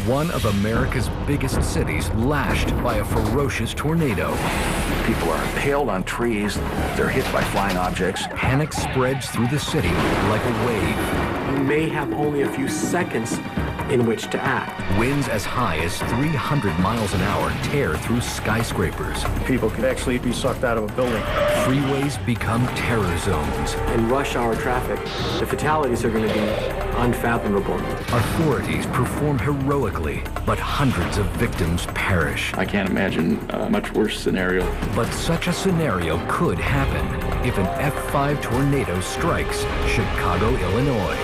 one of America's biggest cities lashed by a ferocious tornado. People are impaled on trees. They're hit by flying objects. Panic spreads through the city like a wave. You may have only a few seconds in which to act. Winds as high as 300 miles an hour tear through skyscrapers. People could actually be sucked out of a building. Freeways become terror zones. In rush hour traffic, the fatalities are going to be unfathomable. Authorities perform heroically, but hundreds of victims perish. I can't imagine a much worse scenario. But such a scenario could happen if an F5 tornado strikes Chicago, Illinois.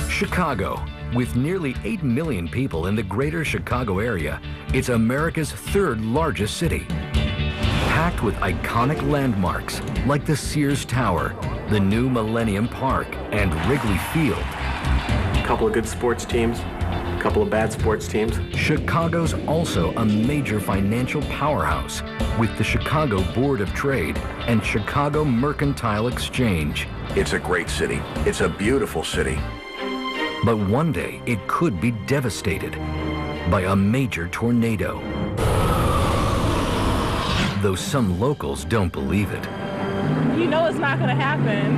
Chicago. With nearly 8 million people in the greater Chicago area, it's America's third largest city. Packed with iconic landmarks like the Sears Tower, the new Millennium Park, and Wrigley Field. A couple of good sports teams, a couple of bad sports teams. Chicago's also a major financial powerhouse with the Chicago Board of Trade and Chicago Mercantile Exchange. It's a great city. It's a beautiful city. But one day, it could be devastated by a major tornado. Though some locals don't believe it. You know it's not going to happen.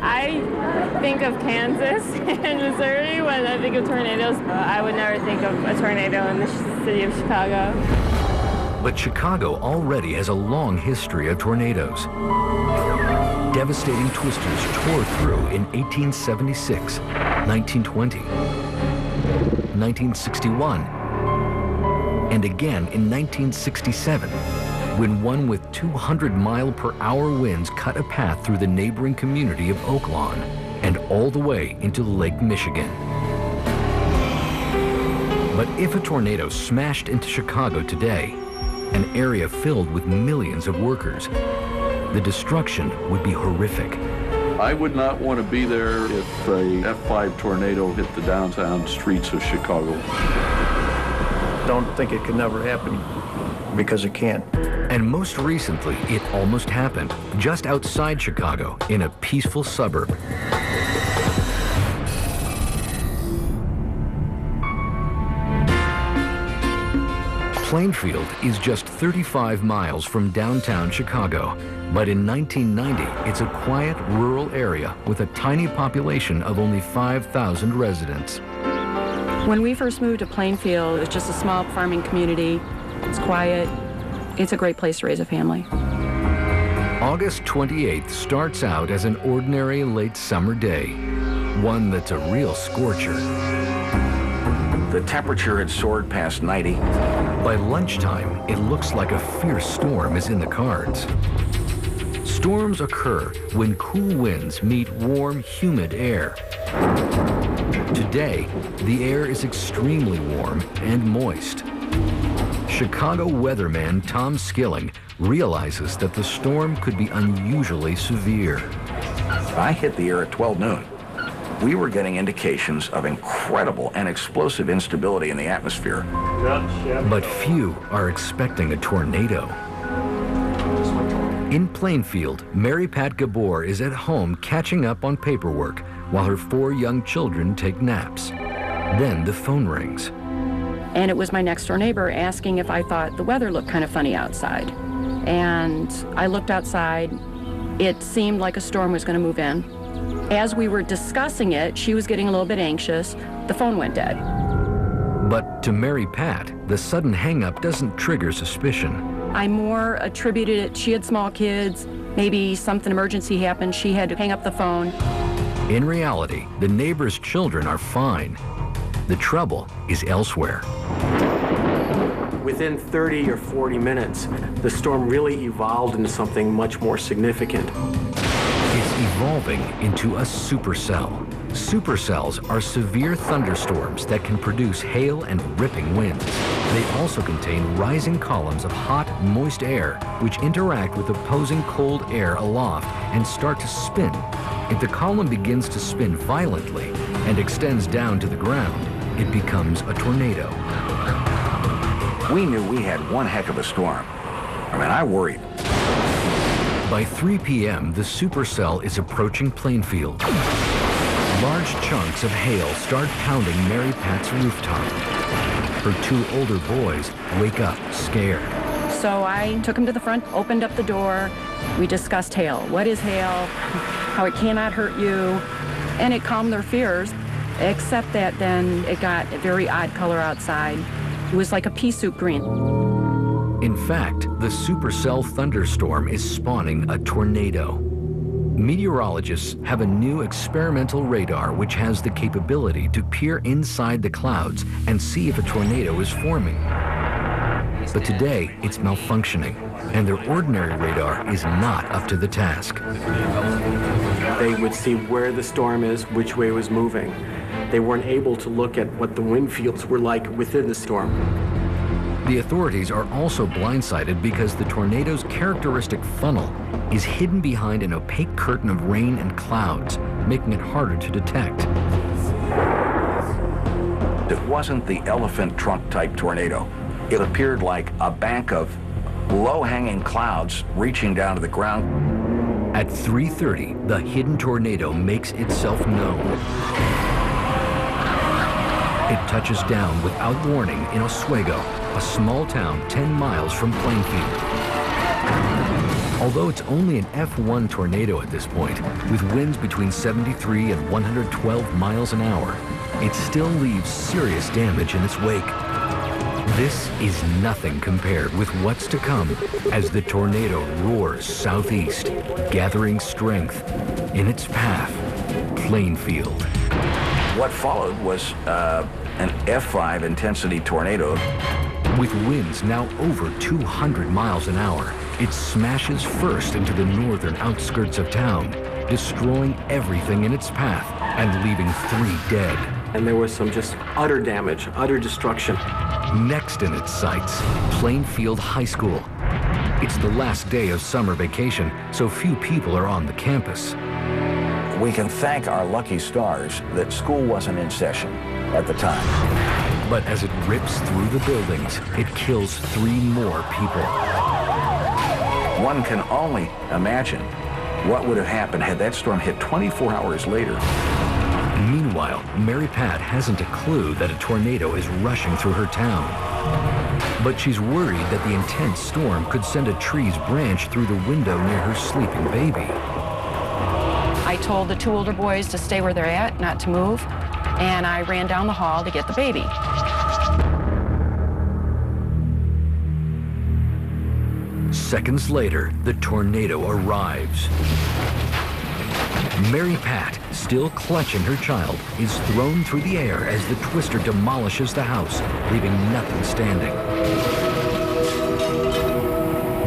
I think of Kansas and Missouri when I think of tornadoes. I would never think of a tornado in the city of Chicago. But Chicago already has a long history of tornadoes. Devastating twisters tore through in 1876, 1920, 1961, and again in 1967, when one with 200-mile-per-hour winds cut a path through the neighboring community of Oaklawn and all the way into Lake Michigan. But if a tornado smashed into Chicago today, an area filled with millions of workers, the destruction would be horrific. I would not want to be there if a F5 tornado hit the downtown streets of Chicago. Don't think it could never happen, because it can. And most recently, it almost happened, just outside Chicago, in a peaceful suburb. Plainfield is just 35 miles from downtown Chicago, but in 1990, it's a quiet rural area with a tiny population of only 5,000 residents. When we first moved to Plainfield, it's just a small farming community. It's quiet. It's a great place to raise a family. August 28th starts out as an ordinary late summer day, one that's a real scorcher. The temperature had soared past 90. By lunchtime, it looks like a fierce storm is in the cards. Storms occur when cool winds meet warm, humid air. Today, the air is extremely warm and moist. Chicago weatherman Tom Skilling realizes that the storm could be unusually severe. I hit the air at 12 noon. We were getting indications of incredible and explosive instability in the atmosphere. But few are expecting a tornado. In Plainfield, Mary Pat Gabor is at home catching up on paperwork while her 4 young children take naps. Then the phone rings. And it was my next door neighbor asking if I thought the weather looked kind of funny outside. And I looked outside. It seemed like a storm was going to move in. As we were discussing it, she was getting a little bit anxious. The phone went dead. But to Mary Pat, the sudden hang-up doesn't trigger suspicion. I more attributed it, she had small kids, maybe something emergency happened, she had to hang up the phone. In reality, the neighbor's children are fine. The trouble is elsewhere. Within 30 or 40 minutes, the storm really evolved into something much more significant. It's evolving into a supercell. Supercells are severe thunderstorms that can produce hail and ripping winds. They also contain rising columns of hot, moist air, which interact with opposing cold air aloft and start to spin. If the column begins to spin violently and extends down to the ground, it becomes a tornado. We knew we had one heck of a storm. I mean, I worried. By 3 p.m., the supercell is approaching Plainfield. Large chunks of hail start pounding Mary Pat's rooftop. Her 2 older boys wake up scared. So I took him to the front, opened up the door. We discussed hail. What is hail? How it cannot hurt you. And it calmed their fears, except that then it got a very odd color outside. It was like a pea soup green. In fact, the supercell thunderstorm is spawning a tornado. Meteorologists have a new experimental radar which has the capability to peer inside the clouds and see if a tornado is forming. But today, it's malfunctioning, and their ordinary radar is not up to the task. They would see where the storm is, which way it was moving. They weren't able to look at what the wind fields were like within the storm. The authorities are also blindsided because the tornado's characteristic funnel is hidden behind an opaque curtain of rain and clouds, making it harder to detect. It wasn't the elephant trunk type tornado. It appeared like a bank of low-hanging clouds reaching down to the ground. At 3:30, the hidden tornado makes itself known. It touches down without warning in Oswego, a small town 10 miles from Plainfield. Although it's only an F1 tornado at this point, with winds between 73 and 112 miles an hour, it still leaves serious damage in its wake. This is nothing compared with what's to come as the tornado roars southeast, gathering strength. In its path, Plainfield. What followed was an F5 intensity tornado. With winds now over 200 miles an hour, it smashes first into the northern outskirts of town, destroying everything in its path and leaving 3 dead. And there was some just utter damage, utter destruction. Next in its sights, Plainfield High School. It's the last day of summer vacation, so few people are on the campus. We can thank our lucky stars that school wasn't in session at the time. But as it rips through the buildings, it kills 3 more people. One can only imagine what would have happened had that storm hit 24 hours later. Meanwhile, Mary Pat hasn't a clue that a tornado is rushing through her town. But she's worried that the intense storm could send a tree's branch through the window near her sleeping baby. I told the 2 older boys to stay where they're at, not to move, and I ran down the hall to get the baby. Seconds later, the tornado arrives. Mary Pat, still clutching her child, is thrown through the air as the twister demolishes the house, leaving nothing standing.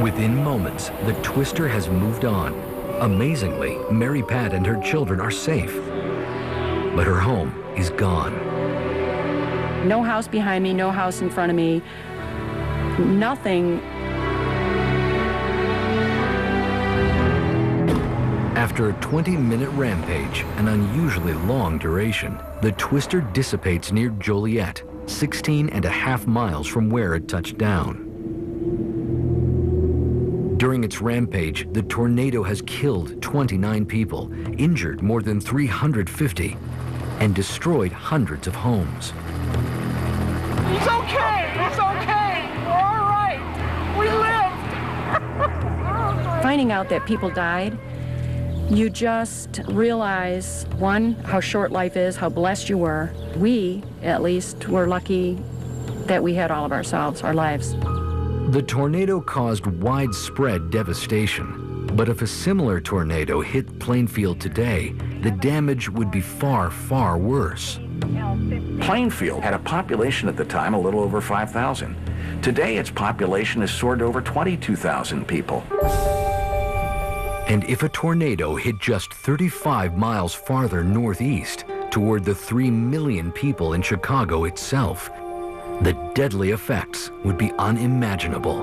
Within moments, the twister has moved on. Amazingly, Mary Pat and her children are safe. But her home is gone. No house behind me, no house in front of me, nothing. After a 20-minute rampage, an unusually long duration, the twister dissipates near Joliet, 16.5 miles from where it touched down. During its rampage, the tornado has killed 29 people, injured more than 350, and destroyed hundreds of homes. It's okay! It's okay! We're all right! We lived! Finding out that people died, you just realize, one, how short life is, how blessed you were. We, at least, were lucky that we had all of ourselves, our lives. The tornado caused widespread devastation, but if a similar tornado hit Plainfield today, the damage would be far, far worse. Plainfield had a population at the time a little over 5,000. Today, its population has soared to over 22,000 people. And if a tornado hit just 35 miles farther northeast, toward the 3 million people in Chicago itself, the deadly effects would be unimaginable.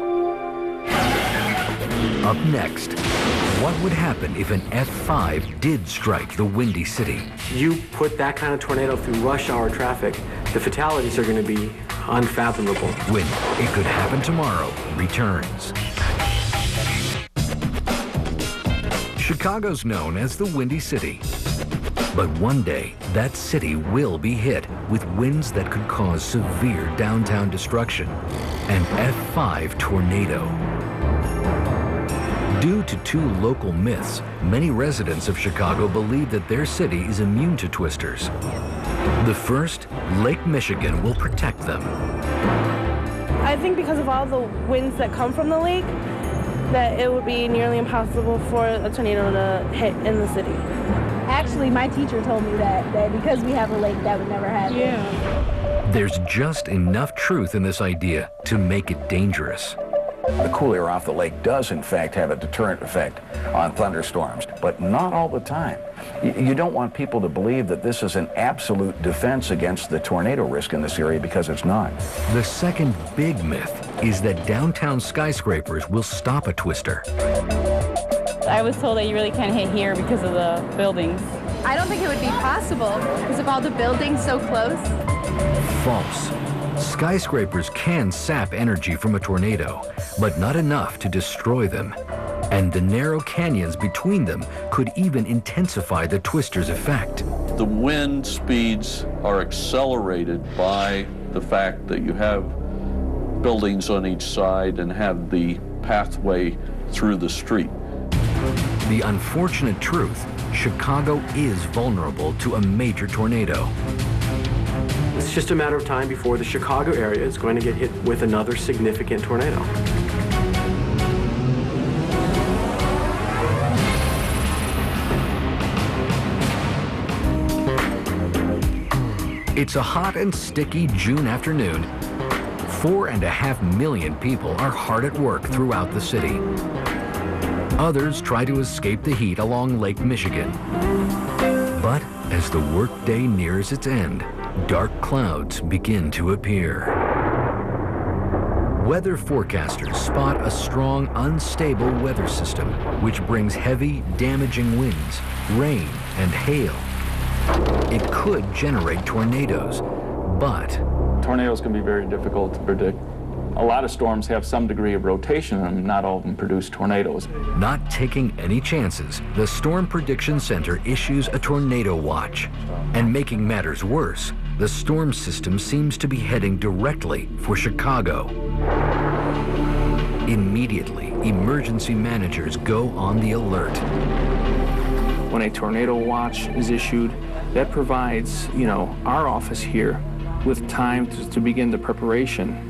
Up next, what would happen if an F5 did strike the Windy City? You put that kind of tornado through rush hour traffic, the fatalities are going to be unfathomable. When It Could Happen Tomorrow returns. Chicago's known as the Windy City. But one day, that city will be hit with winds that could cause severe downtown destruction. An F5 tornado. Due to two local myths, many residents of Chicago believe that their city is immune to twisters. The first, Lake Michigan, will protect them. I think because of all the winds that come from the lake, that it would be nearly impossible for a tornado to hit in the city. Actually, my teacher told me that because we have a lake, that would never happen. Yeah. There's just enough truth in this idea to make it dangerous. The cool air off the lake does, in fact, have a deterrent effect on thunderstorms, but not all the time. You don't want people to believe that this is an absolute defense against the tornado risk in this area, because it's not. The second big myth is that downtown skyscrapers will stop a twister. I was told that you really can't hit here because of the buildings. I don't think it would be possible because of all the buildings so close. False. Skyscrapers can sap energy from a tornado, but not enough to destroy them. And the narrow canyons between them could even intensify the twister's effect. The wind speeds are accelerated by the fact that you have buildings on each side and have the pathway through the street. The unfortunate truth, Chicago is vulnerable to a major tornado. It's just a matter of time before the Chicago area is going to get hit with another significant tornado. It's a hot and sticky June afternoon. 4.5 million people are hard at work throughout the city. Others try to escape the heat along Lake Michigan. But as the workday nears its end, dark clouds begin to appear. Weather forecasters spot a strong, unstable weather system, which brings heavy, damaging winds, rain, and hail. It could generate tornadoes, but tornadoes can be very difficult to predict. A lot of storms have some degree of rotation in them, not all of them produce tornadoes. not taking any chances, the Storm Prediction Center issues a tornado watch. And making matters worse, the storm system seems to be heading directly for Chicago. Immediately, emergency managers go on the alert. When a tornado watch is issued, that provides, our office here with time to begin the preparation,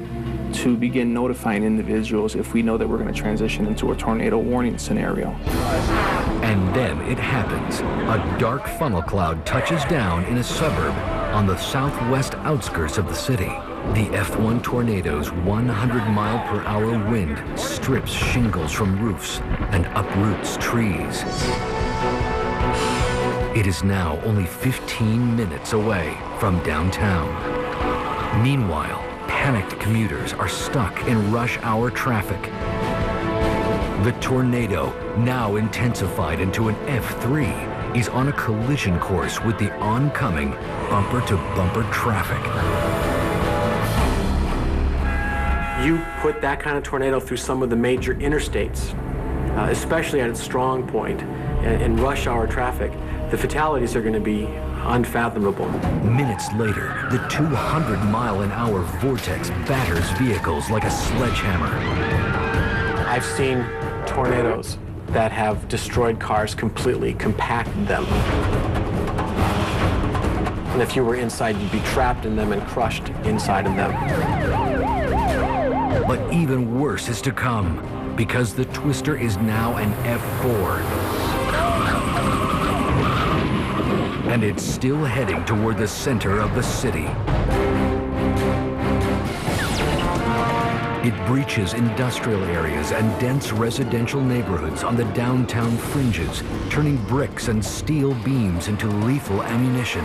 to begin notifying individuals if we know that we're going to transition into a tornado warning scenario. And then it happens. A dark funnel cloud touches down in a suburb on the southwest outskirts of the city. The F1 tornado's 100-mile-per-hour wind strips shingles from roofs and uproots trees. It is now only 15 minutes away from downtown. Meanwhile, panicked commuters are stuck in rush hour traffic. The tornado, now intensified into an F3, is on a collision course with the oncoming bumper-to-bumper traffic. You put that kind of tornado through some of the major interstates, especially at its strong point in rush hour traffic, the fatalities are going to be unfathomable. Minutes later, the 200-mile-an-hour vortex batters vehicles like a sledgehammer. I've seen tornadoes that have destroyed cars completely, compacted them. And if you were inside, you'd be trapped in them and crushed inside of them. But even worse is to come, because the twister is now an F4. And it's still heading toward the center of the city. It breaches industrial areas and dense residential neighborhoods on the downtown fringes, turning bricks and steel beams into lethal ammunition.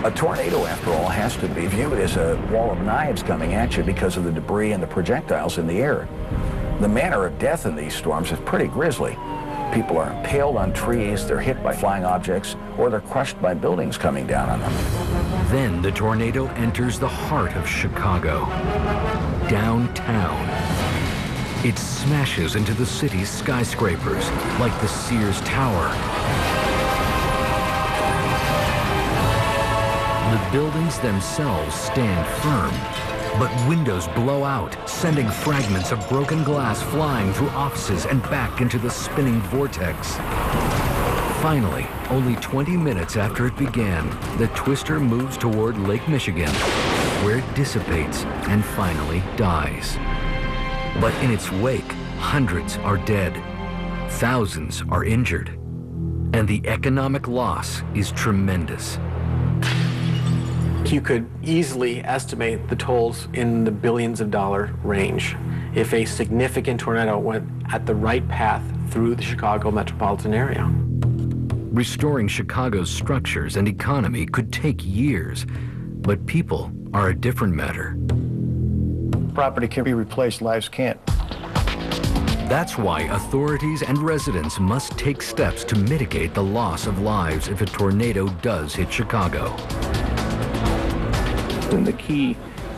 A tornado, after all, has to be viewed as a wall of knives coming at you because of the debris and the projectiles in the air. The manner of death in these storms is pretty grisly. People are impaled on trees, they're hit by flying objects, or they're crushed by buildings coming down on them. Then the tornado enters the heart of Chicago, downtown. It smashes into the city's skyscrapers like the Sears Tower. The buildings themselves stand firm, but windows blow out, sending fragments of broken glass flying through offices and back into the spinning vortex. Finally, only 20 minutes after it began, the twister moves toward Lake Michigan, where it dissipates and finally dies. But in its wake, hundreds are dead, thousands are injured, and the economic loss is tremendous. You could easily estimate the tolls in the billions of dollar range if a significant tornado went at the right path through the Chicago metropolitan area. Restoring Chicago's structures and economy could take years, but people are a different matter. Property can be replaced, lives can't. That's why authorities and residents must take steps to mitigate the loss of lives if a tornado does hit Chicago. And the key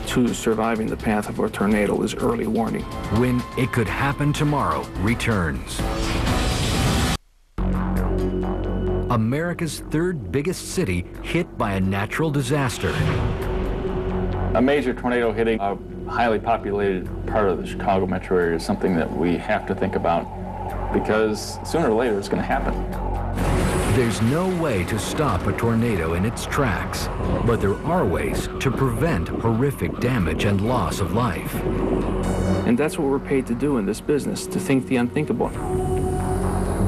to surviving the path of a tornado is early warning. When It Could Happen Tomorrow returns. America's third biggest city hit by a natural disaster. A major tornado hitting a highly populated part of the Chicago metro area is something that we have to think about because sooner or later it's going to happen. There's no way to stop a tornado in its tracks, but there are ways to prevent horrific damage and loss of life. And that's what we're paid to do in this business, to think the unthinkable.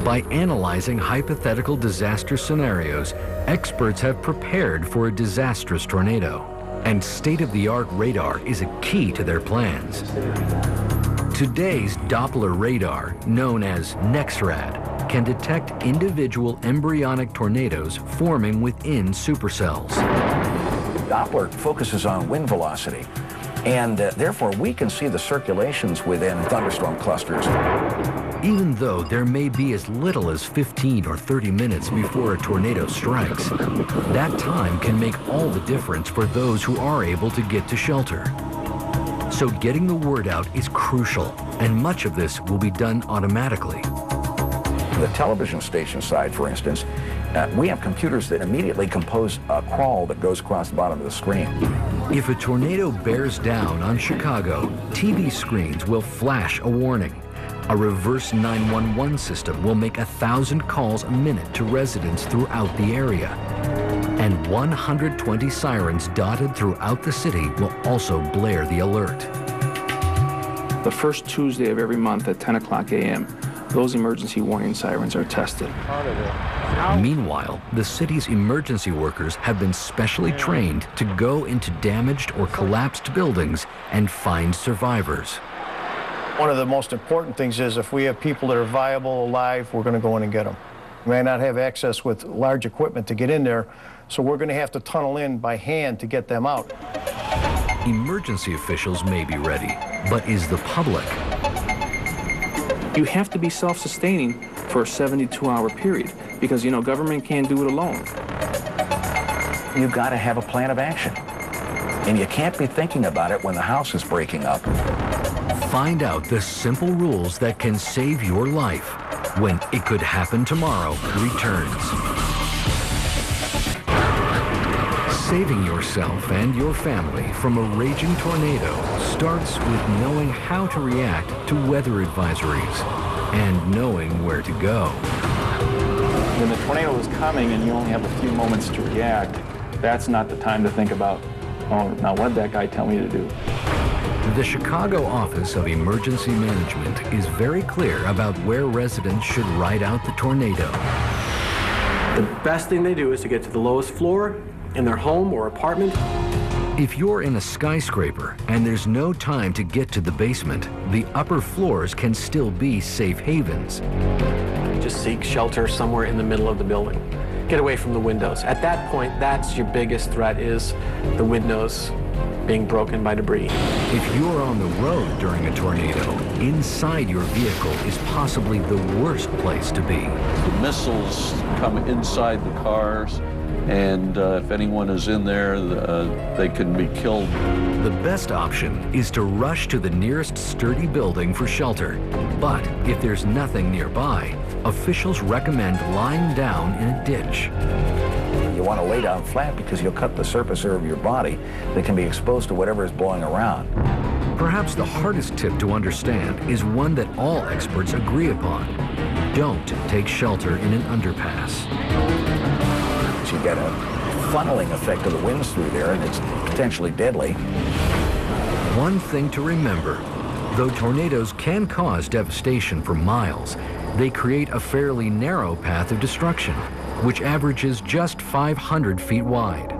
By analyzing hypothetical disaster scenarios, experts have prepared for a disastrous tornado, and state-of-the-art radar is a key to their plans. Today's Doppler radar, known as NEXRAD, can detect individual embryonic tornadoes forming within supercells. Doppler focuses on wind velocity, and therefore we can see the circulations within thunderstorm clusters. Even though there may be as little as 15 or 30 minutes before a tornado strikes, that time can make all the difference for those who are able to get to shelter. So getting the word out is crucial, and much of this will be done automatically. The television station side, for instance, we have computers that immediately compose a crawl that goes across the bottom of the screen. If a tornado bears down on Chicago, TV screens will flash a warning. A reverse 911 system will make 1,000 calls a minute to residents throughout the area. And 120 sirens dotted throughout the city will also blare the alert. The first Tuesday of every month at 10 o'clock a.m., those emergency warning sirens are tested. Meanwhile, the city's emergency workers have been specially trained to go into damaged or collapsed buildings and find survivors. One of the most important things is if we have people that are viable, alive, we're going to go in and get them. We may not have access with large equipment to get in there, so we're going to have to tunnel in by hand to get them out. Emergency officials may be ready, but is the public? You have to be self-sustaining for a 72-hour period because, you know, government can't do it alone. You've got to have a plan of action. And you can't be thinking about it when the house is breaking up. Find out the simple rules that can save your life when It Could Happen Tomorrow returns. Saving yourself and your family from a raging tornado starts with knowing how to react to weather advisories and knowing where to go. When the tornado is coming and you only have a few moments to react, that's not the time to think about, oh, now what did that guy tell me to do? The Chicago Office of Emergency Management is very clear about where residents should ride out the tornado. The best thing they do is to get to the lowest floor in their home or apartment. If you're in a skyscraper and there's no time to get to the basement, the upper floors can still be safe havens. Just seek shelter somewhere in the middle of the building. Get away from the windows. At that point, that's your biggest threat, is the windows being broken by debris. If you're on the road during a tornado, inside your vehicle is possibly the worst place to be. The missiles come inside the cars. and if anyone is in there, they can be killed. The best option is to rush to the nearest sturdy building for shelter. But if there's nothing nearby, officials recommend lying down in a ditch. You want to lay down flat because you'll cut the surface area of your body that can be exposed to whatever is blowing around. Perhaps the hardest tip to understand is one that all experts agree upon. Don't take shelter in an underpass. You get a funneling effect of the winds through there, and it's potentially deadly. One thing to remember, though tornadoes can cause devastation for miles, they create a fairly narrow path of destruction, which averages just 500 feet wide.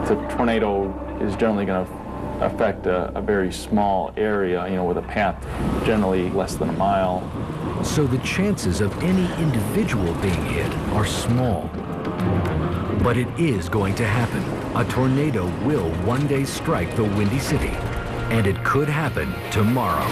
The tornado is generally going to affect a very small area, with a path generally less than a mile. So the chances of any individual being hit are small. But it is going to happen. A tornado will one day strike the Windy City, and it could happen tomorrow.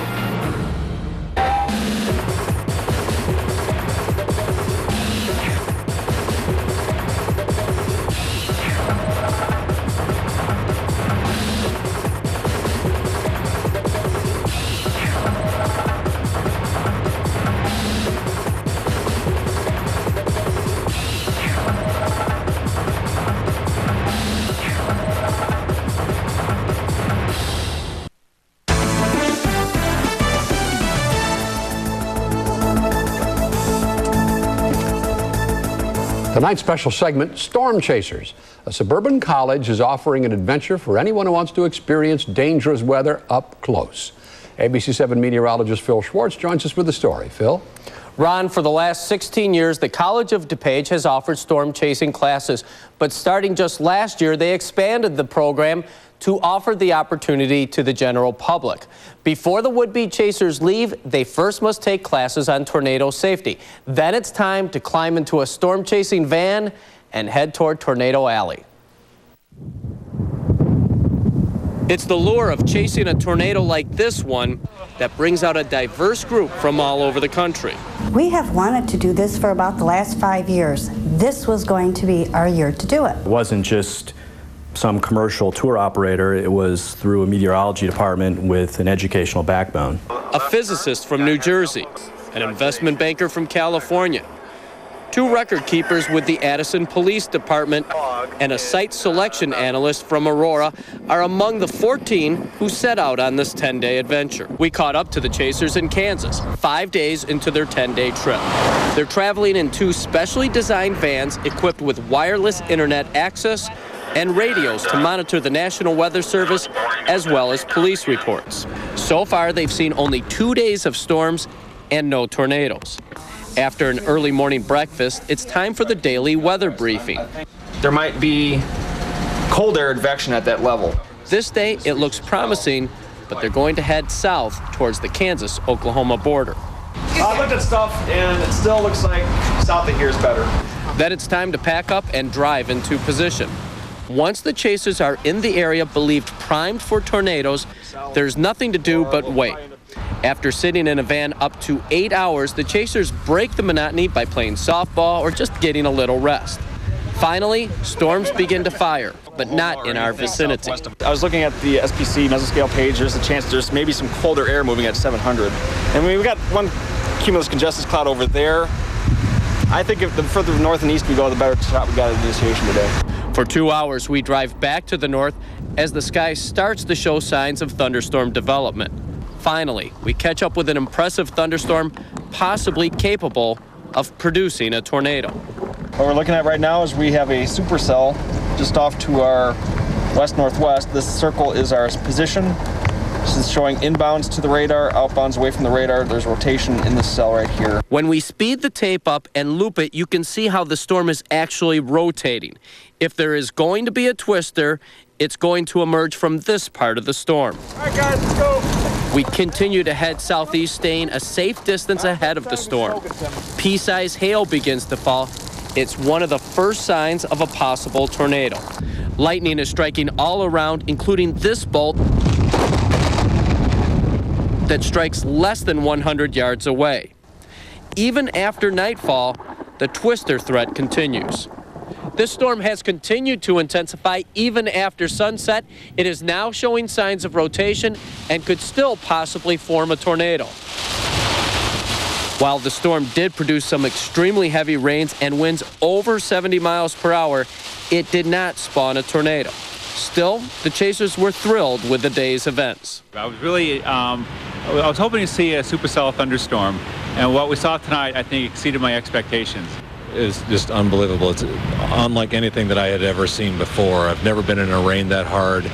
Tonight's special segment, Storm Chasers. A suburban college is offering an adventure for anyone who wants to experience dangerous weather up close. ABC 7 meteorologist Phil Schwartz joins us with the story. Phil? Ron, for the last 16 years, the College of DuPage has offered storm chasing classes. But starting just last year, they expanded the program to offer the opportunity to the general public. Before the would-be chasers leave, they first must take classes on tornado safety. Then it's time to climb into a storm-chasing van and head toward Tornado Alley. It's the lure of chasing a tornado like this one that brings out a diverse group from all over the country. We have wanted to do this for about the last 5 years. This was going to be our year to do it. It wasn't just some commercial tour operator, it was through a meteorology department with an educational backbone. A physicist from New Jersey, an investment banker from California, 2 record keepers with the Addison Police Department, and a site selection analyst from Aurora are among the 14 who set out on this 10-day adventure. We caught up to the chasers in Kansas, 5 days into their 10-day trip. They're traveling in 2 specially designed vans equipped with wireless internet access and radios to monitor the National Weather Service as well as police reports. So far, they've seen only 2 days of storms and no tornadoes. After an early morning breakfast, it's time for the daily weather briefing. There might be cold air advection at that level. This day, it looks promising, but they're going to head south towards the Kansas-Oklahoma border. I looked at stuff, and it still looks like south of here is better. Then it's time to pack up and drive into position. Once the chasers are in the area believed primed for tornadoes, there's nothing to do but wait. After sitting in a van up to 8 hours, the chasers break the monotony by playing softball or just getting a little rest. Finally, storms begin to fire, but not in our vicinity. I was looking at the SPC mesoscale page. There's a chance there's maybe some colder air moving at 700. And we've got one cumulus congestus cloud over there. I think if the further north and east we go, the better shot we got at initiation today. For 2 hours, we drive back to the north as the sky starts to show signs of thunderstorm development. Finally, we catch up with an impressive thunderstorm, possibly capable of producing a tornado. What we're looking at right now is we have a supercell just off to our west-northwest. This circle is our position. This is showing inbounds to the radar, outbounds away from the radar. There's rotation in this cell right here. When we speed the tape up and loop it, you can see how the storm is actually rotating. If there is going to be a twister, it's going to emerge from this part of the storm. All right, guys, let's go. We continue to head southeast, staying a safe distance ahead of the storm. Pea-sized hail begins to fall. It's one of the first signs of a possible tornado. Lightning is striking all around, including this bolt that strikes less than 100 yards away. Even after nightfall, the twister threat continues. This storm has continued to intensify even after sunset. It is now showing signs of rotation and could still possibly form a tornado. While the storm did produce some extremely heavy rains and winds over 70 miles per hour, it did not spawn a tornado. Still, the chasers were thrilled with the day's events. I was really, I was hoping to see a supercell thunderstorm, and what we saw tonight, I think, exceeded my expectations. It's just unbelievable. It's unlike anything that I had ever seen before. I've never been in a rain that hard.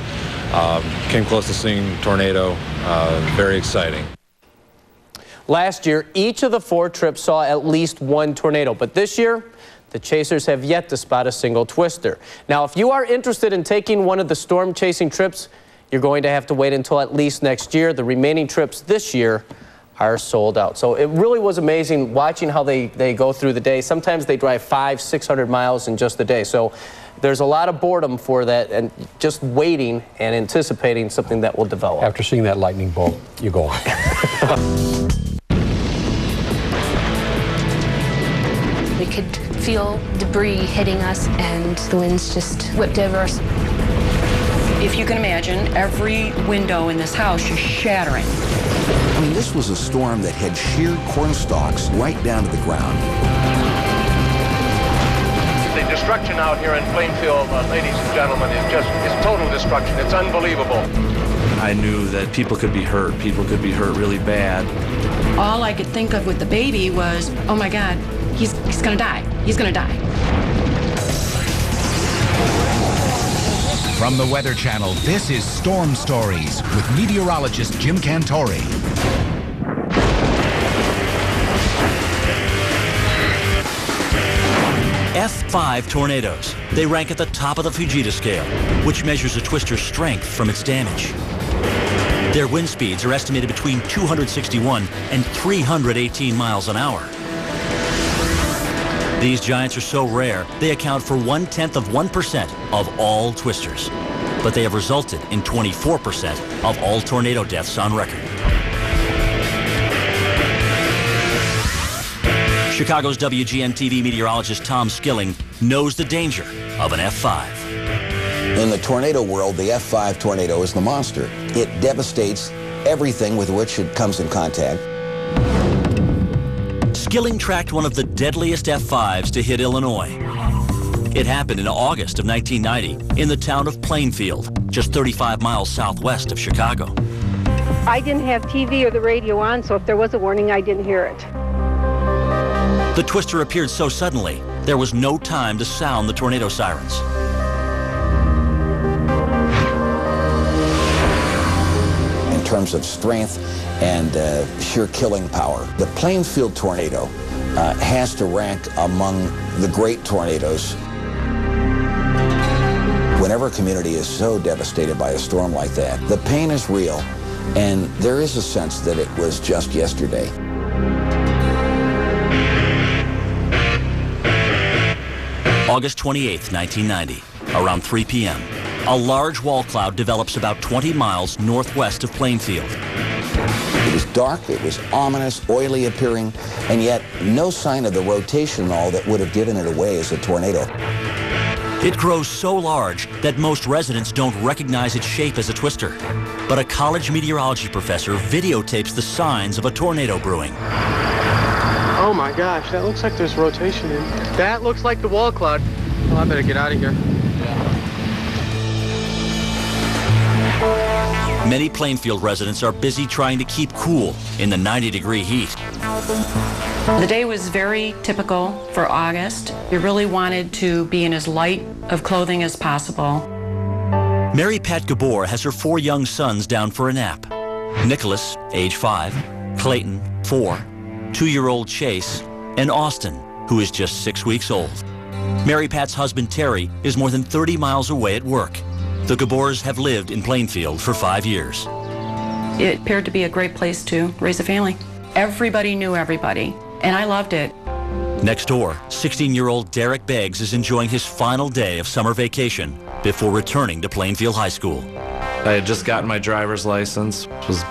Came close to seeing a tornado. Very exciting. Last year, each of the 4 trips saw at least one tornado, but this year, the chasers have yet to spot a single twister. Now, if you are interested in taking one of the storm chasing trips, you're going to have to wait until at least next year. The remaining trips this year are sold out. So it really was amazing watching how they go through the day. Sometimes they drive 500-600 miles in just a day. So there's a lot of boredom for that and just waiting and anticipating something that will develop. After seeing that lightning bolt, you go on. We could feel debris hitting us, and the winds just whipped over us. If you can imagine, every window in this house is shattering. I mean, this was a storm that had sheared corn stalks right down to the ground. The destruction out here in Plainfield, ladies and gentlemen, is total destruction. It's unbelievable. I knew that people could be hurt. People could be hurt really bad. All I could think of with the baby was, oh my God, he's gonna die. He's gonna die. From the Weather Channel, this is Storm Stories with meteorologist Jim Cantore. F5 tornadoes. They rank at the top of the Fujita scale, which measures a twister's strength from its damage. Their wind speeds are estimated between 261 and 318 miles an hour. These giants are so rare, they account for 0.1% of all twisters. But they have resulted in 24% of all tornado deaths on record. Chicago's WGN-TV meteorologist Tom Skilling knows the danger of an F5. In the tornado world, the F5 tornado is the monster. It devastates everything with which it comes in contact. Skilling tracked one of the deadliest F5s to hit Illinois. It happened in August of 1990 in the town of Plainfield, just 35 miles southwest of Chicago. I didn't have TV or the radio on, so if there was a warning, I didn't hear it. The twister appeared so suddenly, there was no time to sound the tornado sirens. In terms of strength and sheer killing power, the Plainfield tornado has to rank among the great tornadoes. Whenever a community is so devastated by a storm like that, the pain is real, and there is a sense that it was just yesterday. August 28, 1990, around 3 p.m., a large wall cloud develops about 20 miles northwest of Plainfield. It was dark, it was ominous, oily appearing, and yet no sign of the rotation and all that would have given it away as a tornado. It grows so large that most residents don't recognize its shape as a twister. But a college meteorology professor videotapes the signs of a tornado brewing. Oh my gosh, that looks like there's rotation in. That looks like the wall cloud. Oh, I better get out of here. Many Plainfield residents are busy trying to keep cool in the 90-degree heat. The day was very typical for August. We really wanted to be in as light of clothing as possible. Mary Pat Gabor has her 4 young sons down for a nap. Nicholas, age 5, Clayton, 4, 2-year-old Chase, and Austin, who is just 6 weeks old. Mary Pat's husband, Terry, is more than 30 miles away at work. The Gabors have lived in Plainfield for 5 years. It appeared to be a great place to raise a family. Everybody knew everybody, and I loved it. Next door, 16-year-old Derek Beggs is enjoying his final day of summer vacation before returning to Plainfield High School. I had just gotten my driver's license, was,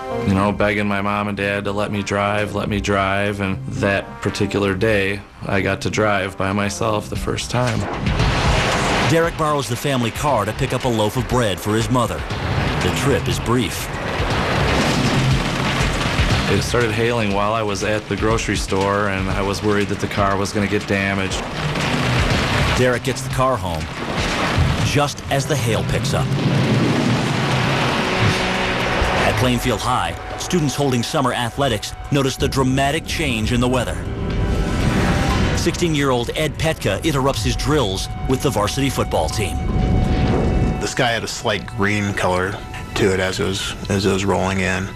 begging my mom and dad to let me drive, and that particular day, I got to drive by myself the first time. Derek borrows the family car to pick up a loaf of bread for his mother. The trip is brief. It started hailing while I was at the grocery store, and I was worried that the car was going to get damaged. Derek gets the car home just as the hail picks up. At Plainfield High, students holding summer athletics notice the dramatic change in the weather. 16-year-old Ed Petka interrupts his drills with the varsity football team. The sky had a slight green color to it as it was rolling in,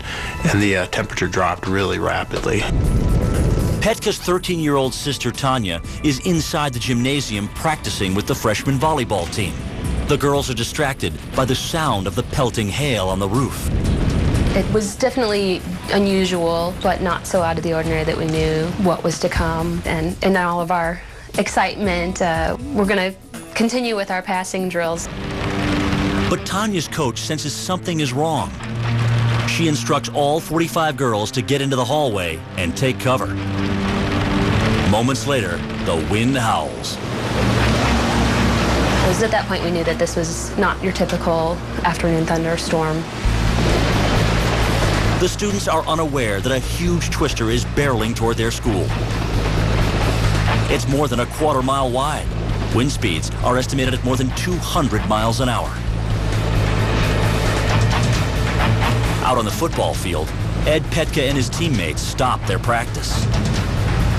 and the temperature dropped really rapidly. Petka's 13-year-old sister Tanya is inside the gymnasium practicing with the freshman volleyball team. The girls are distracted by the sound of the pelting hail on the roof. It was definitely unusual, but not so out of the ordinary that we knew what was to come. And in all of our excitement, we're going to continue with our passing drills. But Tanya's coach senses something is wrong. She instructs all 45 girls to get into the hallway and take cover. Moments later, the wind howls. It was at that point we knew that this was not your typical afternoon thunderstorm. The students are unaware that a huge twister is barreling toward their school. It's more than a quarter-mile wide. Wind speeds are estimated at more than 200 miles an hour. Out on the football field, Ed Petka and his teammates stop their practice.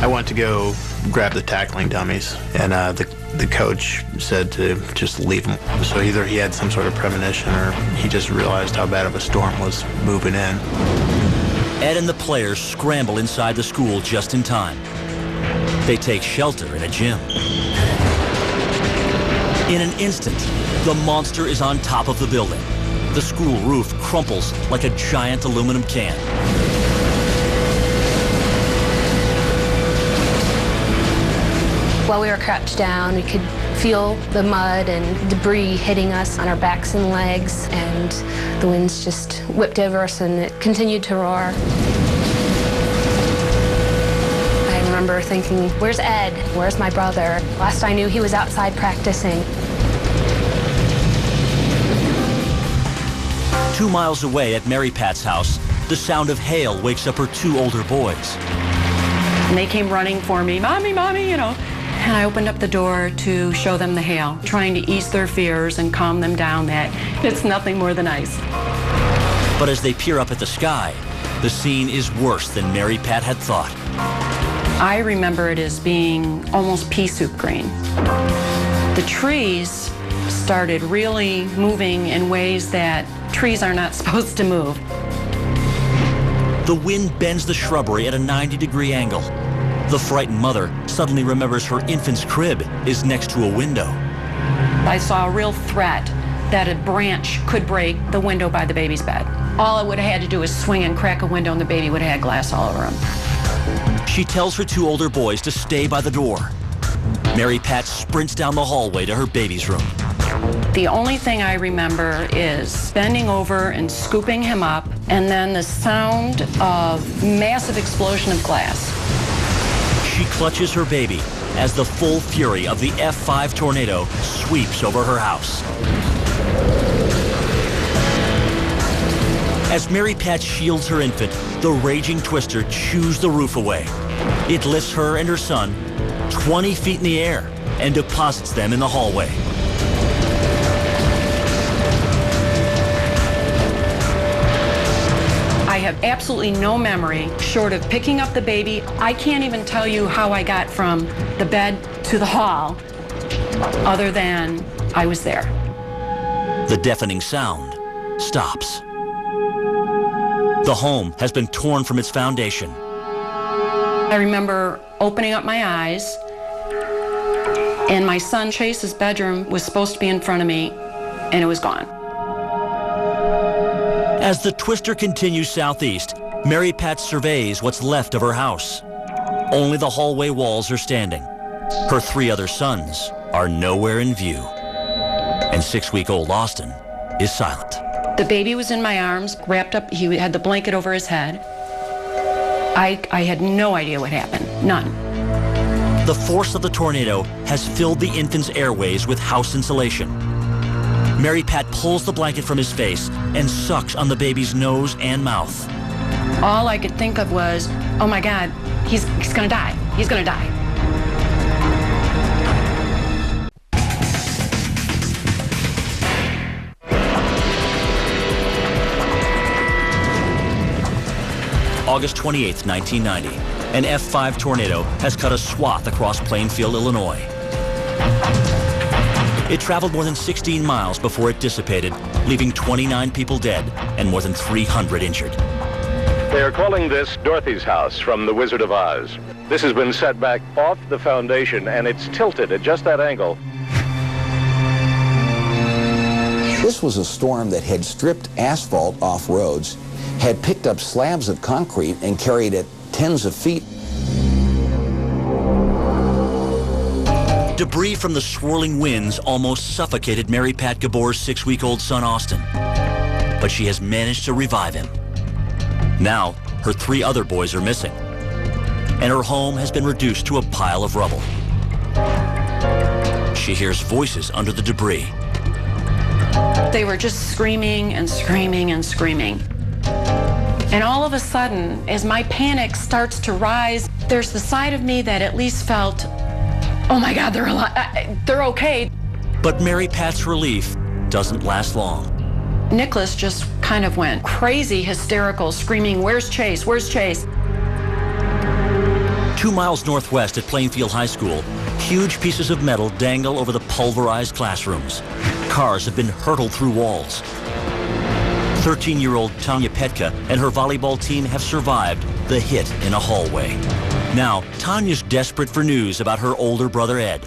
I went to go grab the tackling dummies, and the coach said to just leave them. So either he had some sort of premonition or he just realized how bad of a storm was moving in. Ed and the players scramble inside the school just in time. They take shelter in a gym. In an instant, the monster is on top of the building. The school roof crumples like a giant aluminum can. While we were crouched down, we could feel the mud and debris hitting us on our backs and legs, and the winds just whipped over us and it continued to roar. I remember thinking, where's Ed? Where's my brother? Last I knew, he was outside practicing. 2 miles away at Mary Pat's house, the sound of hail wakes up her 2 older boys. And they came running for me, Mommy, Mommy, you know. And I opened up the door to show them the hail, trying to ease their fears and calm them down that it's nothing more than ice. But as they peer up at the sky, the scene is worse than Mary Pat had thought. I remember it as being almost pea soup green. The trees started really moving in ways that trees are not supposed to move. The wind bends the shrubbery at a 90-degree angle. The frightened mother suddenly remembers her infant's crib is next to a window. I saw a real threat that a branch could break the window by the baby's bed. All I would have had to do was swing and crack a window and the baby would have had glass all over him. She tells her 2 older boys to stay by the door. Mary Pat sprints down the hallway to her baby's room. The only thing I remember is bending over and scooping him up, and then the sound of massive explosion of glass. She clutches her baby as the full fury of the F5 tornado sweeps over her house. As Mary Pat shields her infant, the raging twister chews the roof away. It lifts her and her son 20 feet in the air and deposits them in the hallway. I have absolutely no memory short of picking up the baby. I can't even tell you how I got from the bed to the hall, other than I was there. The deafening sound stops. The home has been torn from its foundation. I remember opening up my eyes, and my son Chase's bedroom was supposed to be in front of me, and it was gone. As the twister continues southeast, Mary Pat surveys what's left of her house. Only the hallway walls are standing. Her 3 other sons are nowhere in view. And 6-week-old Austin is silent. The baby was in my arms, wrapped up. He had the blanket over his head. I had no idea what happened, none. The force of the tornado has filled the infant's airways with house insulation. Mary Pat pulls the blanket from his face and sucks on the baby's nose and mouth. All I could think of was, oh my God, he's gonna die. He's gonna die. August 28, 1990. An F5 tornado has cut a swath across Plainfield, Illinois. It traveled more than 16 miles before it dissipated, leaving 29 people dead and more than 300 injured. They are calling this Dorothy's house from The Wizard of Oz. This has been set back off the foundation, and it's tilted at just that angle. This was a storm that had stripped asphalt off roads, had picked up slabs of concrete and carried it tens of feet. Debris from the swirling winds almost suffocated Mary Pat Gabor's 6-week-old son, Austin. But she has managed to revive him. Now, her 3 other boys are missing, and her home has been reduced to a pile of rubble. She hears voices under the debris. They were just screaming and screaming and screaming. And all of a sudden, as my panic starts to rise, there's the side of me that at least felt, oh my God, they're alive, they're okay. But Mary Pat's relief doesn't last long. Nicholas just kind of went crazy, hysterical, screaming, where's Chase, where's Chase? 2 miles northwest at Plainfield High School, huge pieces of metal dangle over the pulverized classrooms. Cars have been hurtled through walls. 13-year-old Tanya Petka and her volleyball team have survived the hit in a hallway. Now, Tanya's desperate for news about her older brother Ed.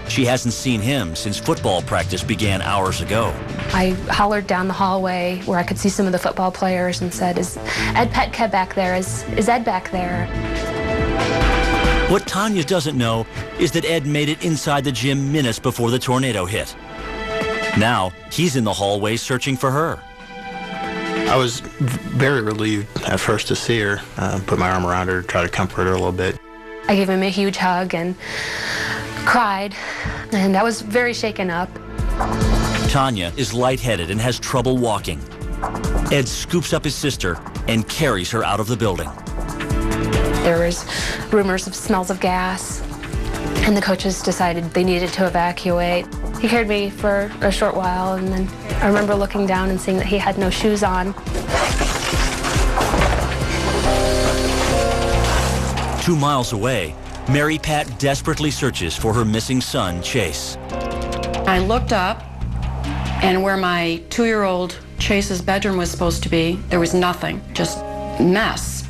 She hasn't seen him since football practice began hours ago. I hollered down the hallway where I could see some of the football players and said, is Ed Petka back there? Is Ed back there? What Tanya doesn't know is that Ed made it inside the gym minutes before the tornado hit. Now, he's in the hallway searching for her. I was very relieved at first to see her, put my arm around her, try to comfort her a little bit. I gave him a huge hug and cried, and I was very shaken up. Tanya is lightheaded and has trouble walking. Ed scoops up his sister and carries her out of the building. There was rumors of smells of gas, and the coaches decided they needed to evacuate. He carried me for a short while, and then I remember looking down and seeing that he had no shoes on. 2 miles away, Mary Pat desperately searches for her missing son, Chase. I looked up, and where my 2-year-old Chase's bedroom was supposed to be, there was nothing, just mess.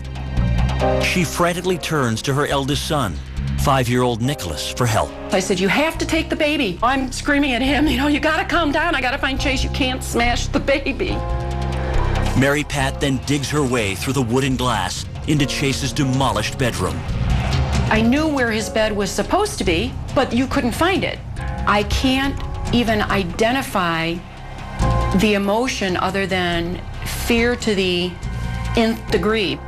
She frantically turns to her eldest son, 5-year-old Nicholas, for help. I said, you have to take the baby. I'm screaming at him, you gotta calm down. I gotta find Chase. You can't smash the baby. Mary Pat then digs her way through the wood and glass into Chase's demolished bedroom. I knew where his bed was supposed to be, but you couldn't find it. I can't even identify the emotion other than fear to the nth degree.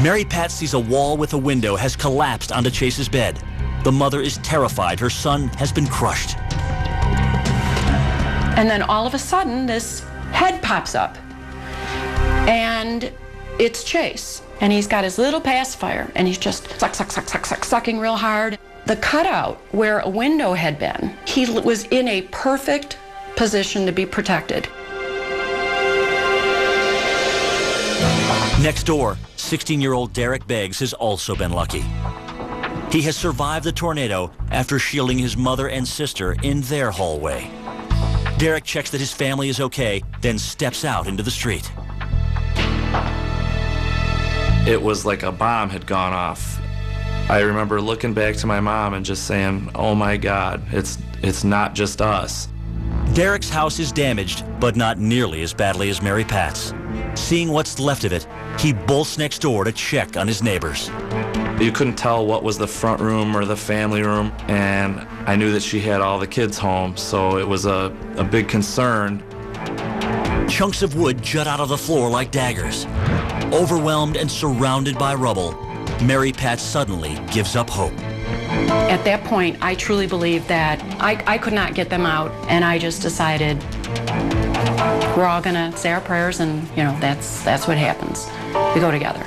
Mary Pat sees a wall with a window has collapsed onto Chase's bed. The mother is terrified her son has been crushed. And then all of a sudden, this head pops up. And it's Chase. And he's got his little pacifier, and he's just sucking real hard. The cutout where a window had been, he was in a perfect position to be protected. Next door, 16-year-old Derek Beggs has also been lucky. He has survived the tornado after shielding his mother and sister in their hallway. Derek checks that his family is okay, then steps out into the street. It was like a bomb had gone off. I remember looking back to my mom and just saying, oh my God, it's not just us. Derek's house is damaged, but not nearly as badly as Mary Pat's. Seeing what's left of it, he bolts next door to check on his neighbors. You couldn't tell what was the front room or the family room, and I knew that she had all the kids home, so it was a big concern. Chunks of wood jut out of the floor like daggers. Overwhelmed and surrounded by rubble, Mary Pat suddenly gives up hope. At that point, I truly believed that I could not get them out, and I just decided we're all gonna say our prayers, and that's what happens. We go together.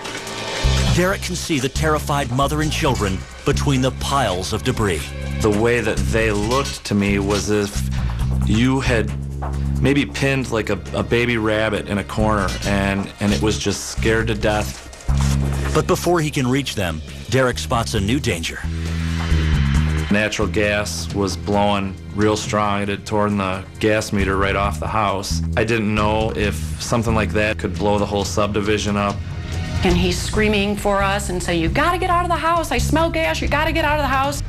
Derek can see the terrified mother and children between the piles of debris. The way that they looked to me was as if you had maybe pinned like a baby rabbit in a corner, and it was just scared to death. But before he can reach them, Derek spots a new danger. Natural gas was blowing real strong. It had torn the gas meter right off the house. I didn't know if something like that could blow the whole subdivision up. And he's screaming for us and saying, "You gotta get out of the house. I smell gas. You gotta get out of the house."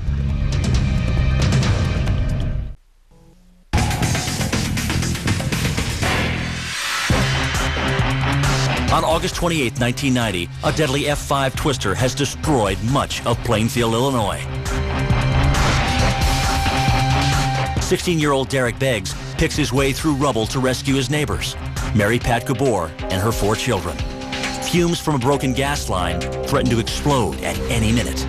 On August 28, 1990, a deadly F5 twister has destroyed much of Plainfield, Illinois. 16-year-old Derek Beggs picks his way through rubble to rescue his neighbors, Mary Pat Gabor and her 4 children. Fumes from a broken gas line threaten to explode at any minute.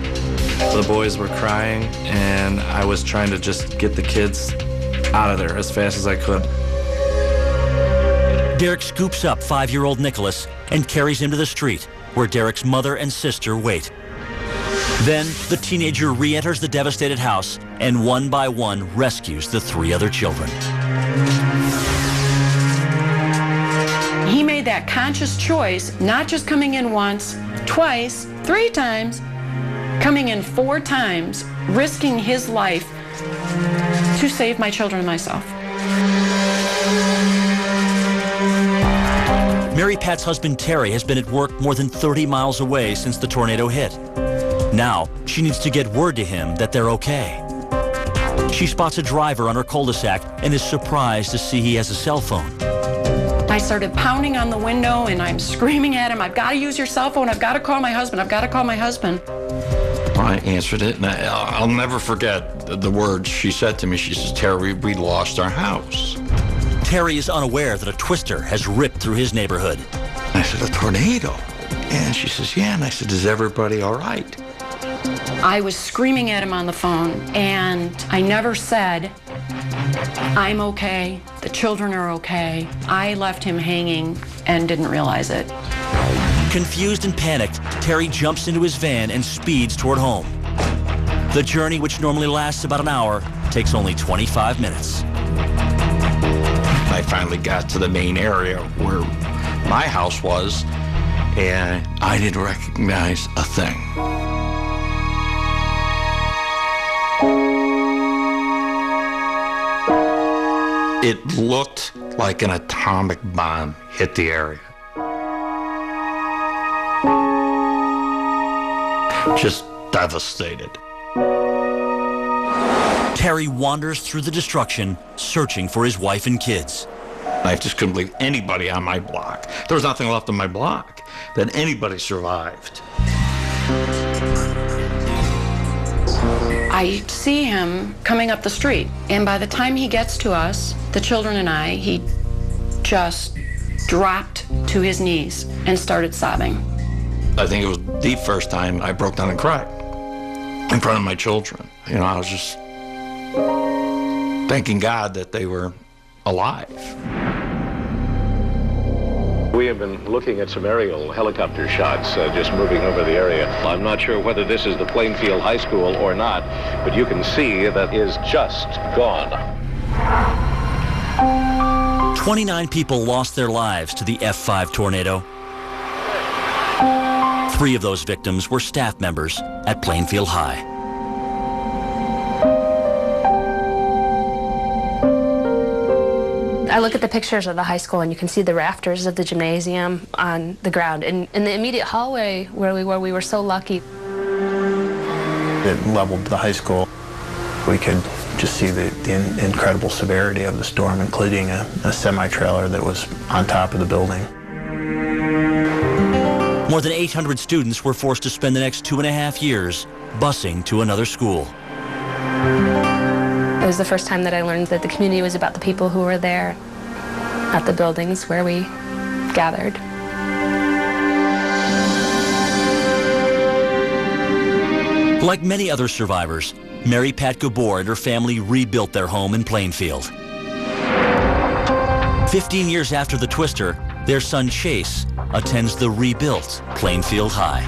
The boys were crying, and I was trying to just get the kids out of there as fast as I could. Derek scoops up 5-year-old Nicholas and carries him to the street, where Derek's mother and sister wait. Then, the teenager re-enters the devastated house and one by one rescues the 3 other children. He made that conscious choice, not just coming in once, twice, 3 times, coming in 4 times, risking his life to save my children and myself. Mary Pat's husband Terry has been at work more than 30 miles away since the tornado hit. Now, she needs to get word to him that they're okay. She spots a driver on her cul-de-sac and is surprised to see he has a cell phone. I started pounding on the window and I'm screaming at him, "I've got to use your cell phone. I've got to call my husband. I've got to call my husband." I answered it, and I'll never forget the words she said to me. She says, "Terry, we lost our house." Terry is unaware that a twister has ripped through his neighborhood. I said, "A tornado?" And she says, "Yeah." And I said, "Is everybody all right?" I was screaming at him on the phone, and I never said, "I'm okay, the children are okay." I left him hanging and didn't realize it. Confused and panicked, Terry jumps into his van and speeds toward home. The journey, which normally lasts about an hour, takes only 25 minutes. I finally got to the main area where my house was, and I didn't recognize a thing. It looked like an atomic bomb hit the area. Just devastated. Terry wanders through the destruction, searching for his wife and kids. I just couldn't believe anybody on my block. There was nothing left on my block, that anybody survived. I see him coming up the street, and by the time he gets to us, the children and I, he just dropped to his knees and started sobbing. I think it was the first time I broke down and cried in front of my children. You know, I was just thanking God that they were alive. We have been looking at some aerial helicopter shots just moving over the area. I'm not sure whether this is the Plainfield High School or not, but you can see that is just gone. 29 people lost their lives to the F5 tornado. 3 of those victims were staff members at Plainfield High. I look at the pictures of the high school and you can see the rafters of the gymnasium on the ground. And in the immediate hallway where we were so lucky. It leveled the high school. We could just see the incredible severity of the storm, including a semi-trailer that was on top of the building. More than 800 students were forced to spend the next 2.5 years busing to another school. It was the first time that I learned that the community was about the people who were there at the buildings where we gathered. Like many other survivors, Mary Pat Gabor and her family rebuilt their home in Plainfield. 15 years after the twister, their son Chase attends the rebuilt Plainfield High.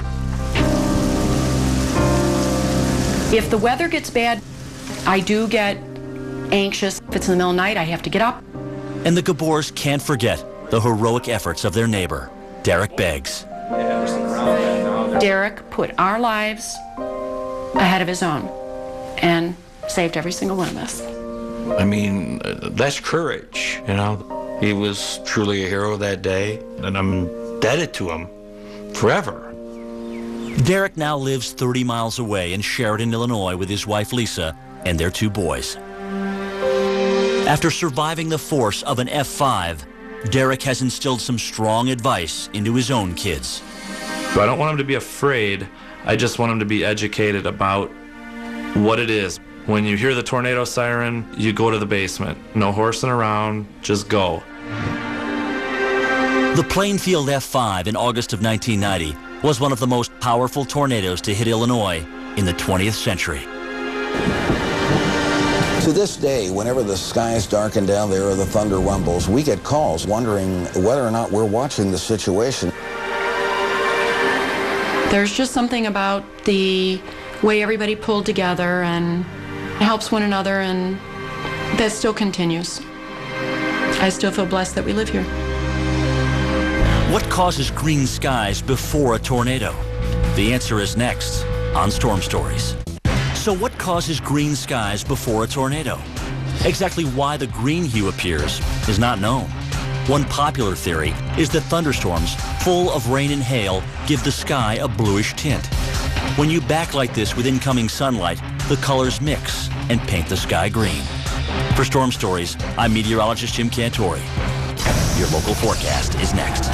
If the weather gets bad, I do get anxious. If it's in the middle of the night, I have to get up. And the Gabors can't forget the heroic efforts of their neighbor, Derek Beggs. Derek put our lives ahead of his own and saved every single one of us. I mean, that's courage, you know. He was truly a hero that day, and I'm indebted to him forever. Derek now lives 30 miles away in Sheridan, Illinois with his wife Lisa and their 2 boys. After surviving the force of an F5, Derek has instilled some strong advice into his own kids. I don't want him to be afraid. I just want him to be educated about what it is. When you hear the tornado siren, you go to the basement. No horsing around, just go. The Plainfield F5 in August of 1990 was one of the most powerful tornadoes to hit Illinois in the 20th century. To this day, whenever the skies darken down there or the thunder rumbles, we get calls wondering whether or not we're watching the situation. There's just something about the way everybody pulled together and helps one another, and that still continues. I still feel blessed that we live here. What causes green skies before a tornado? The answer is next on Storm Stories. So what causes green skies before a tornado? Exactly why the green hue appears is not known. One popular theory is that thunderstorms full of rain and hail give the sky a bluish tint. When you backlight this with incoming sunlight, the colors mix and paint the sky green. For Storm Stories, I'm meteorologist Jim Cantori. Your local forecast is next.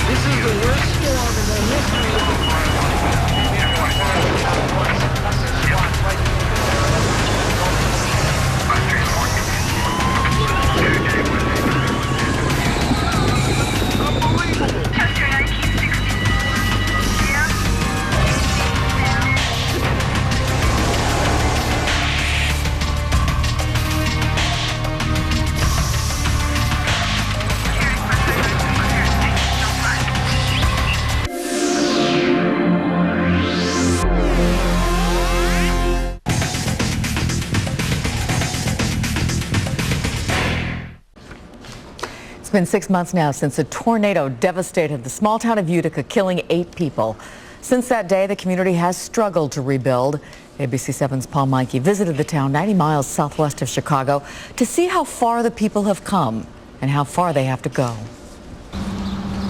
This is the worst storm in the history of the It's been 6 months now since a tornado devastated the small town of Utica, killing 8 people. Since that day, the community has struggled to rebuild. ABC 7's Paul Meinke visited the town 90 miles southwest of Chicago to see how far the people have come and how far they have to go.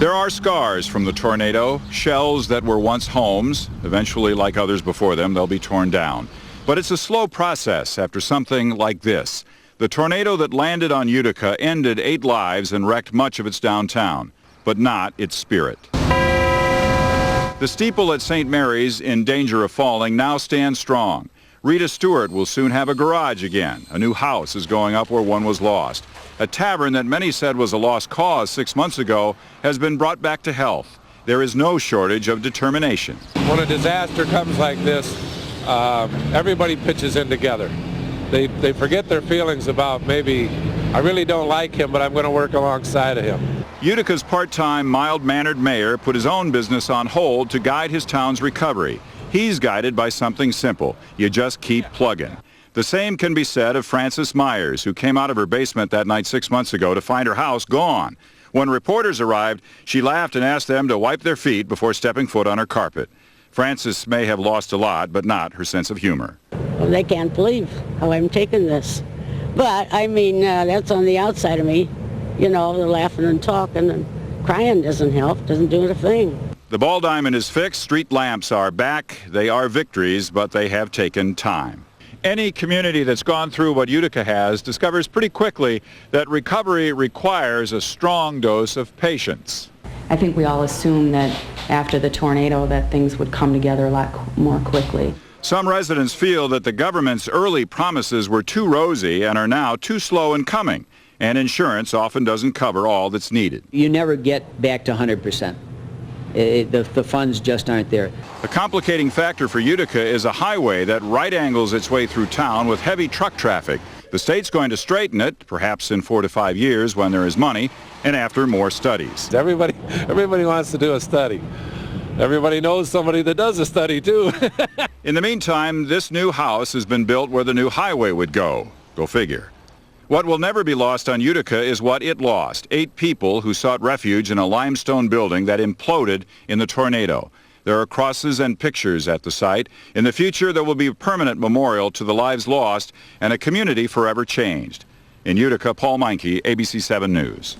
There are scars from the tornado, shells that were once homes. Eventually, like others before them, they'll be torn down. But it's a slow process after something like this. The tornado that landed on Utica ended 8 lives and wrecked much of its downtown, but not its spirit. The steeple at St. Mary's, in danger of falling, now stands strong. Rita Stewart will soon have a garage again. A new house is going up where one was lost. A tavern that many said was a lost cause 6 months ago has been brought back to health. There is no shortage of determination. When a disaster comes like this, everybody pitches in together. They forget their feelings about maybe, I really don't like him, but I'm going to work alongside of him. Utica's part-time, mild-mannered mayor put his own business on hold to guide his town's recovery. He's guided by something simple. You just keep plugging. The same can be said of Frances Myers, who came out of her basement that night 6 months ago to find her house gone. When reporters arrived, she laughed and asked them to wipe their feet before stepping foot on her carpet. Frances may have lost a lot, but not her sense of humor. Well, they can't believe how I'm taking this. But, I mean, that's on the outside of me. You know, they're laughing and talking, and crying doesn't help, doesn't do a thing. The ball diamond is fixed. Street lamps are back. They are victories, but they have taken time. Any community that's gone through what Utica has discovers pretty quickly that recovery requires a strong dose of patience. I think we all assumed that after the tornado that things would come together a lot more quickly. Some residents feel that the government's early promises were too rosy and are now too slow in coming, and insurance often doesn't cover all that's needed. You never get back to 100%. The funds just aren't there. The complicating factor for Utica is a highway that right angles its way through town with heavy truck traffic. The state's going to straighten it, perhaps in 4 to 5 years when there is money and after more studies. Everybody wants to do a study. Everybody knows somebody that does a study too. In the meantime, this new house has been built where the new highway would go. Go figure. What will never be lost on Utica is what it lost. 8 people who sought refuge in a limestone building that imploded in the tornado. There are crosses and pictures at the site. In the future, there will be a permanent memorial to the lives lost and a community forever changed. In Utica, Paul Meinke, ABC 7 News.